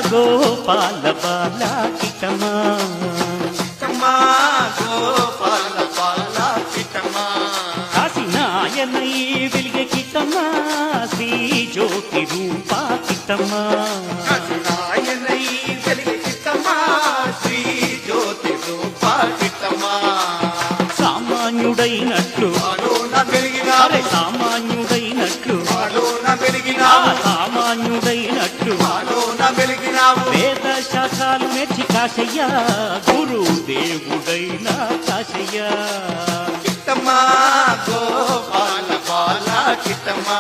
గోపాల బాల కిటమా కిట్టమ్మా గోపాల బాల కిట్టమ్మా కాశీనాయనై వెలిగే కిటమా శ్రీ జ్యోతి రూపా కిటమా కాశీనాయనై వెలిగే కిట్టమ్మా శ్రీ జ్యోతి రూపా కిట్టమ్మా సామాన్యుడైనట్లు వెలిగినావు సామాన్యుడైనట్లు సామాన్యుడైనట్లు వెలిగినావు వేద శాస్త్రాలు నేర్చి కాశయ్య గురు దేవుడైన కాశయ్య కిట్టమ్మా గోపాల బాల కిట్టమ్మా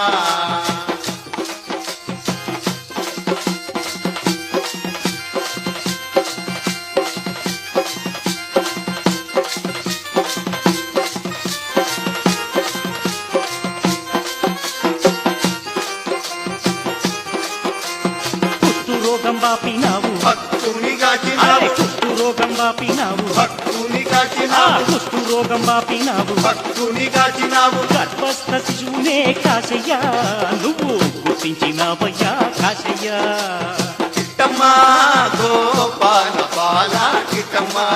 రోగం బాపినావు భక్తుని కాచినావు కుష్టు రోగం బాపినావు భక్తుని కాచినావు కుష్టు రోగం బాపినావు భక్తుని కాచినావు గర్భస్థ శిశువునే కాశయ్య నువ్వు గుర్తించినవయ్యా కాశయ్య కిట్టమ్మా గోపాల బాల కిట్టమ్మా